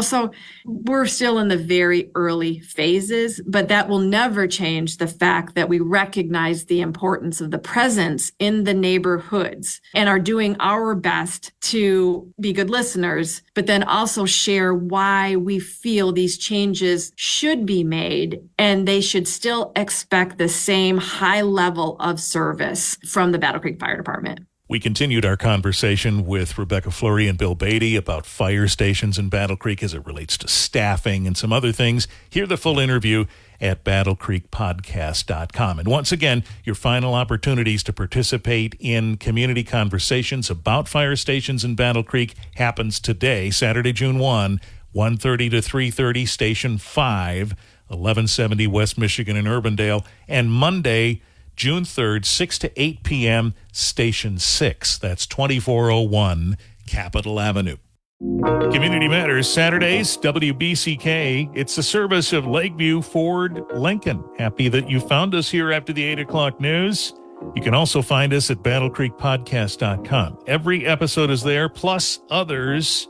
So we're still in the very early phases, but that will never change the fact that we recognize the importance of the presence in the neighborhoods and are doing our best to be good listeners, but then also share why we feel these changes should be made and they should still expect the same high level of service from the Battle Creek Fire Department. We continued our conversation with Rebecca Fleury and Bill Beatty about fire stations in Battle Creek as it relates to staffing and some other things. Hear the full interview at battlecreekpodcast.com. And once again, your final opportunities to participate in community conversations about fire stations in Battle Creek happens today, Saturday, June 1, 1:30 to 3:30, Station 5, 1170 West Michigan in Urbandale, and Monday, June 3rd, 6 to 8 p.m., Station 6. That's 2401 Capitol Avenue. Community Matters, Saturdays, WBCK. It's the service of Lakeview Ford Lincoln. Happy that you found us here after the 8 o'clock news. You can also find us at battlecreekpodcast.com. Every episode is there, plus others.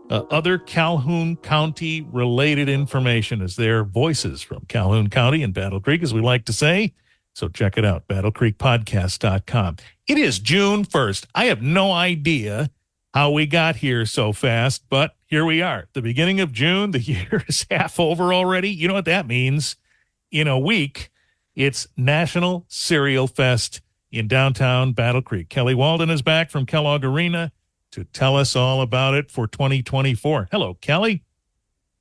Other Calhoun County related information is there. Voices from Calhoun County and Battle Creek, as we like to say. So check it out, battlecreekpodcast.com. It is June 1st. I have no idea how we got here so fast, but here we are. The beginning of June, the year is half over already. You know what that means? In a week, it's National Cereal Fest in downtown Battle Creek. Kelly Walden is back from Kellogg Arena to tell us all about it for 2024. Hello, Kelly.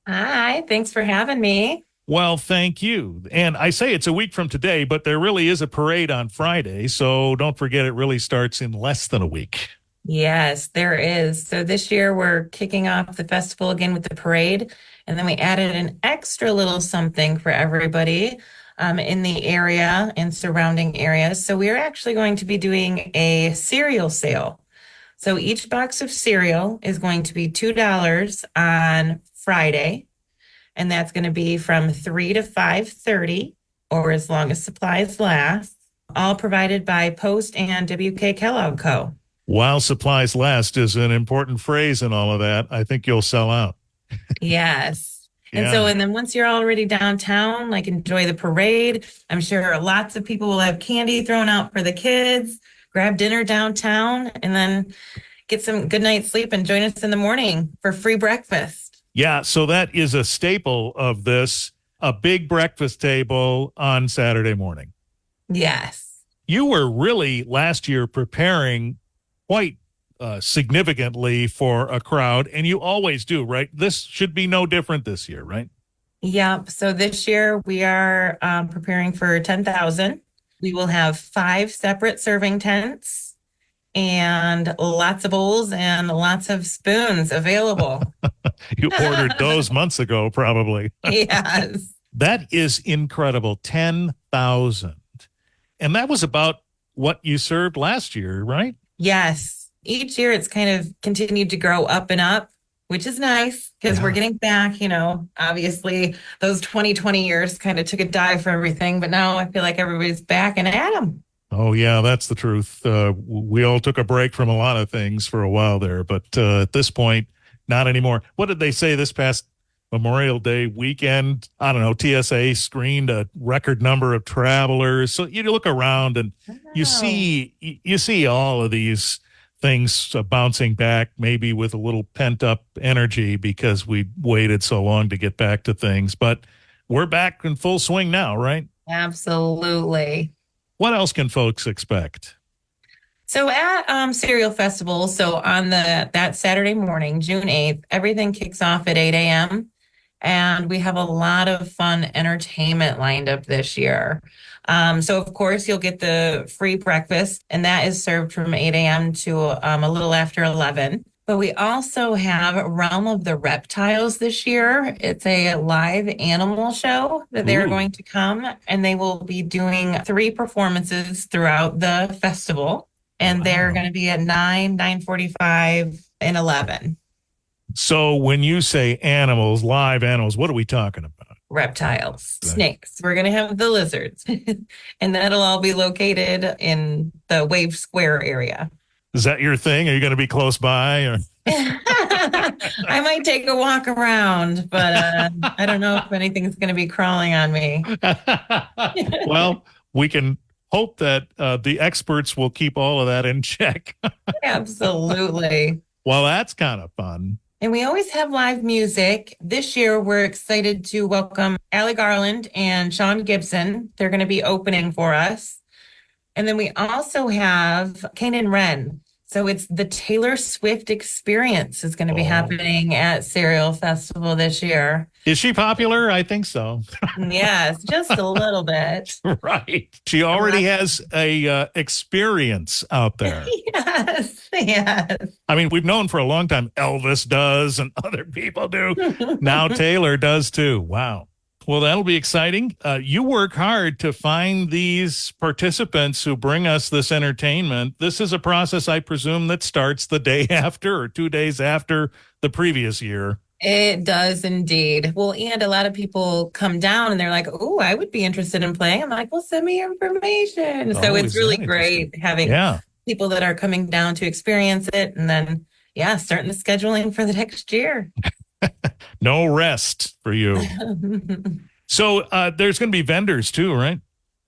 Hi, thanks for having me. Well, thank you. And I say it's a week from today, but there really is a parade on Friday. So don't forget, it really starts in less than a week. Yes, there is. So this year we're kicking off the festival again with the parade. And then we added an extra little something for everybody in the area and surrounding areas. So we're actually going to be doing a cereal sale. So each box of cereal is going to be $2 on Friday. And that's going to be from 3 to 5:30 or as long as supplies last, all provided by Post and WK Kellogg Co. While supplies last is an important phrase in all of that. I think you'll sell out. Yes. And Yeah. so, and then once you're already downtown, like enjoy the parade. I'm sure lots of people will have candy thrown out for the kids, grab dinner downtown, and then get some good night's sleep and join us in the morning for free breakfast. Yeah, so that is a staple of this, a big breakfast table on Saturday morning. Yes. You were really last year preparing quite significantly for a crowd, and you always do, right? This should be no different this year, right? Yep. So this year we are preparing for 10,000. We will have 5 separate serving tents and lots of bowls and lots of spoons available. You ordered those months ago, probably. Yes. That is incredible. 10,000. And that was about what you served last year, right? Yes. Each year it's kind of continued to grow up and up, which is nice because we're getting back, obviously those 2020 years kind of took a dive for everything, but now I feel like everybody's back and at 'em. Oh, yeah, that's the truth. We all took a break from a lot of things for a while there, but at this point, not anymore. What did they say this past Memorial Day weekend? I don't know, TSA screened a record number of travelers. So you look around and you see all of these things bouncing back, maybe with a little pent up energy because we waited so long to get back to things. But we're back in full swing now, right? Absolutely. What else can folks expect? So at Cereal Festival, so on that Saturday morning, June 8th, everything kicks off at 8 a.m. And we have a lot of fun entertainment lined up this year. So of course you'll get the free breakfast, and that is served from 8 a.m. to a little after 11. But we also have Realm of the Reptiles this year. It's a live animal show that they're Ooh. going to come, and they will be doing 3 performances throughout the festival. And they're Wow. going to be at 9, 9:45, and 11. So when you say animals, live animals, what are we talking about? Reptiles, Right. snakes. We're going to have the lizards, and that'll all be located in the Wave Square area. Is that your thing? Are you going to be close by? Or? I might take a walk around, but I don't know if anything's going to be crawling on me. Well, we can hope that the experts will keep all of that in check. Absolutely. Well, that's kind of fun. And we always have live music. This year, we're excited to welcome Allie Garland and Sean Gibson. They're going to be opening for us. And then we also have Kanan Wren. So it's the Taylor Swift experience is going to be Oh. happening at Cereal Festival this year. Is she popular? I think so. Yes, just a little bit. Right. She already has a experience out there. Yes, yes. I mean, we've known for a long time Elvis does and other people do. Now Taylor does too. Wow. Well, that'll be exciting. You work hard to find these participants who bring us this entertainment. This is a process, I presume, that starts the day after or 2 days after the previous year. It does indeed. Well, and a lot of people come down and they're like, oh, I would be interested in playing. I'm like, well, send me your information. So Oh, it's is really that great having Yeah. people that are coming down to experience it. And then, yeah, starting the scheduling for the next year. No rest for you. So there's going to be vendors too, right?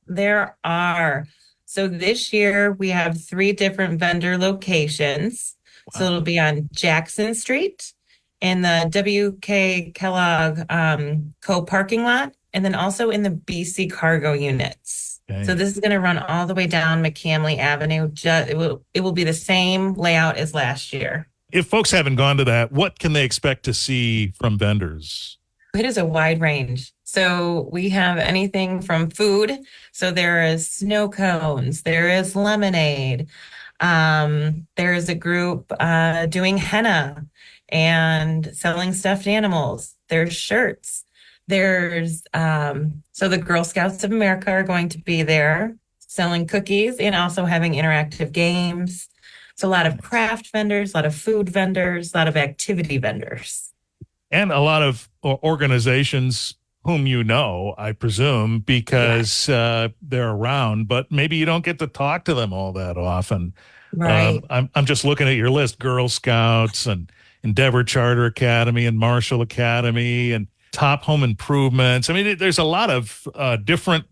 There are. So this year we have 3 different vendor locations. So it'll be on Jackson Street in the W.K. Kellogg co-parking lot, and then also in the BC Cargo units. Okay. So this is going to run all the way down McCamley Avenue. It will be the same layout as last year. If folks haven't gone to that, what can they expect to see from vendors? It is a wide range. So we have anything from food. So there is snow cones, there is lemonade. There is a group doing henna and selling stuffed animals. There's shirts. There's so the Girl Scouts of America are going to be there selling cookies and also having interactive games. So a lot of craft vendors, a lot of food vendors, a lot of activity vendors. And a lot of organizations whom you know, I presume, because they're around, but maybe you don't get to talk to them all that often. Right. I'm just looking at your list: Girl Scouts and Endeavor Charter Academy and Marshall Academy and Top Home Improvements. I mean, there's a lot of different,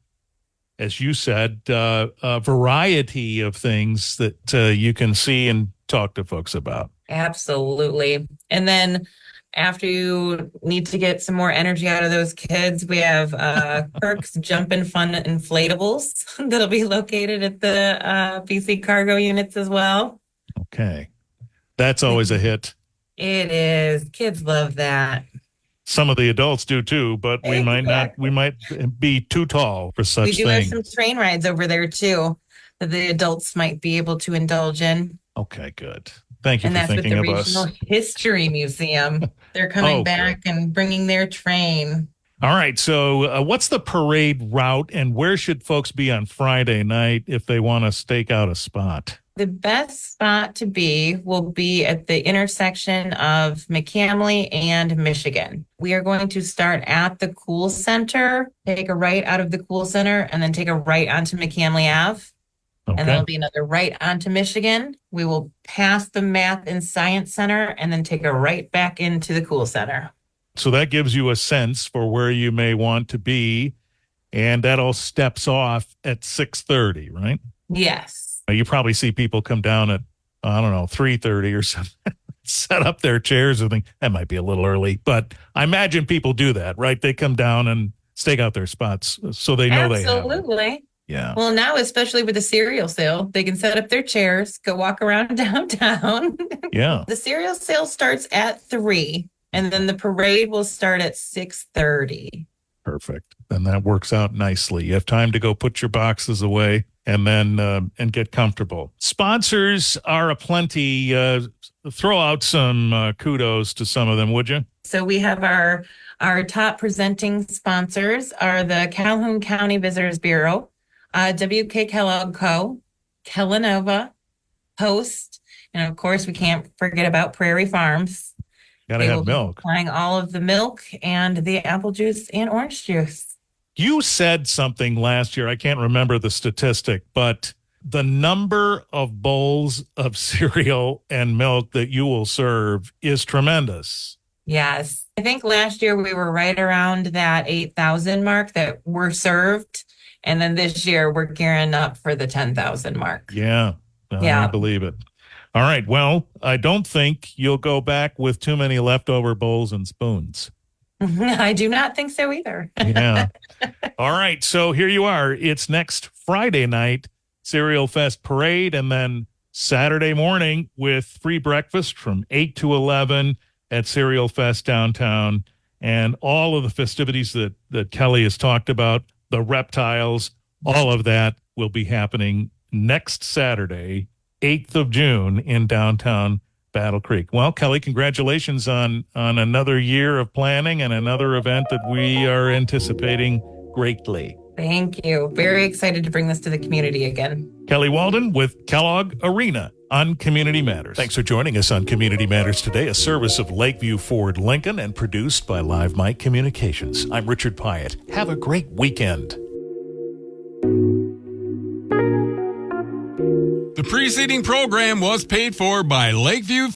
as you said, variety of things that you can see and talk to folks about. Absolutely. And then after you need to get some more energy out of those kids, we have Kirk's Jumpin' Fun Inflatables that'll be located at the BC Cargo units as well. Okay. That's always a hit. It is. Kids love that. Some of the adults do too, but we might be too tall for such We do things. have some train rides over there too that the adults might be able to indulge in. Okay, good. Thank you And for that's with thinking the of Regional us. History Museum. They're coming Oh, back and bringing their train. All right. So what's the parade route and where should folks be on Friday night if they want to stake out a spot? The best spot to be will be at the intersection of McCamley and Michigan. We are going to start at the Cool Center, take a right out of the Cool Center, and then take a right onto McCamley Ave. And Okay. there'll be another right onto Michigan. We will pass the Math and Science Center and then take a right back into the Cool Center. So that gives you a sense for where you may want to be. And that all steps off at 6:30, right? Yes. You probably see people come down at, I don't know, 3:30 or something, set up their chairs and think that might be a little early, but I imagine people do that, right? They come down and stake out their spots so they know they have it. Absolutely. Yeah. Well, now, especially with the cereal sale, they can set up their chairs, go walk around downtown. Yeah. The cereal sale starts at 3, and then the parade will start at 6:30. Perfect. Then that works out nicely. You have time to go put your boxes away and then and get comfortable. Sponsors are aplenty. Throw out some kudos to some of them, would you? So we have our top presenting sponsors are the Calhoun County Visitors Bureau, WK Kellogg Co., Kellanova, Post, and of course we can't forget about Prairie Farms. Gotta They will have be milk. supplying all of the milk and the apple juice and orange juice. You said something last year. I can't remember the statistic, but the number of bowls of cereal and milk that you will serve is tremendous. Yes. I think last year we were right around that 8,000 mark that were served. And then this year we're gearing up for the 10,000 mark. Yeah. Yeah. I believe it. All right. Well, I don't think you'll go back with too many leftover bowls and spoons. I do not think so either. Yeah. All right. So here you are. It's next Friday night, Cereal Fest Parade, and then Saturday morning with free breakfast from 8 to 11 at Cereal Fest downtown, and all of the festivities that Kelly has talked about, the reptiles, all of that will be happening next Saturday, 8th of June in downtown Battle Creek. Well, Kelly, congratulations on another year of planning and another event that we are anticipating greatly. Thank you. Very excited to bring this to the community again. Kelly Walden with Kellogg Arena on Community Matters. Thanks for joining us on Community Matters today, a service of Lakeview Ford Lincoln and produced by Live Mike Communications. I'm Richard Pyatt. Have a great weekend. The preceding program was paid for by Lakeview